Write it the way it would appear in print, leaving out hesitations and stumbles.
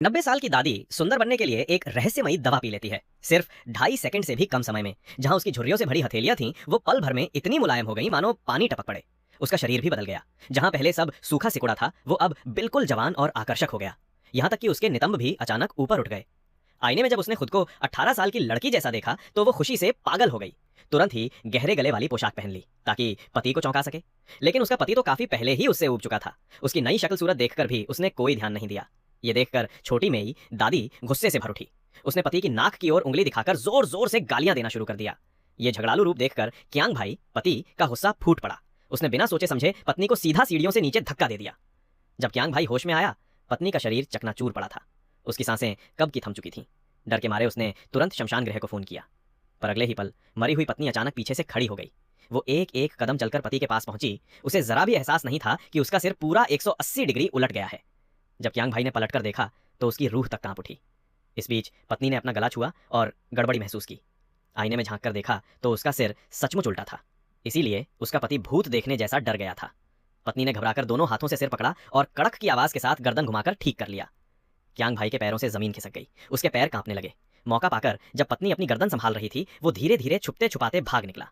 90 साल की दादी सुंदर बनने के लिए एक रहस्यमयी दवा पी लेती है, सिर्फ 2.5 सेकंड से भी कम समय में। जहां उसकी झुर्रियों से भरी हथेलियां थीं, वो पल भर में इतनी मुलायम हो गई मानो पानी टपक पड़े। उसका शरीर भी बदल गया। जहां पहले सब सूखा सिकुड़ा था, वो अब बिल्कुल जवान और आकर्षक हो गया। यहाँ तक कि उसके नितंब भी अचानक ऊपर उठ गए। आईने में जब उसने खुद को 18 साल की लड़की जैसा देखा तो वो खुशी से पागल हो गई। तुरंत ही गहरे गले वाली पोशाक पहन ली ताकि पति को चौंका सके। लेकिन उसका पति तो काफी पहले ही उससे ऊब चुका था। उसकी नई शक्ल सूरत देखकर भी उसने कोई ध्यान नहीं दिया। ये देखकर छोटी मेई दादी गुस्से से भर उठी। उसने पति की नाक की ओर उंगली दिखाकर जोर जोर से गालियां देना शुरू कर दिया। ये झगड़ालू रूप देखकर क्यांग भाई पति का गुस्सा फूट पड़ा। उसने बिना सोचे समझे पत्नी को सीधा सीढ़ियों से नीचे धक्का दे दिया। जब क्यांग भाई होश में आया, पत्नी का शरीर चकनाचूर पड़ा था। उसकी सांसें कब की थम चुकी थीं। डर के मारे उसने तुरंत शमशान गृह को फोन किया। पर अगले ही पल मरी हुई पत्नी अचानक पीछे से खड़ी हो गई। वो एक एक कदम चलकर पति के पास पहुंची। उसे जरा भी एहसास नहीं था कि उसका सिर पूरा 180 डिग्री उलट गया है। जब क्यांग भाई ने पलटकर देखा तो उसकी रूह तक कांप उठी। इस बीच पत्नी ने अपना गला छुआ और गड़बड़ी महसूस की। आईने में झांक कर देखा तो उसका सिर सचमुच उल्टा था। इसीलिए उसका पति भूत देखने जैसा डर गया था। पत्नी ने घबराकर दोनों हाथों से सिर पकड़ा और कड़क की आवाज के साथ गर्दन घुमाकर ठीक कर लिया। क्यांग भाई के पैरों से जमीन खिसक गई। उसके पैर कांपने लगे। मौका पाकर जब पत्नी अपनी गर्दन संभाल रही थी, वो धीरे धीरे छुपते छुपाते भाग निकला।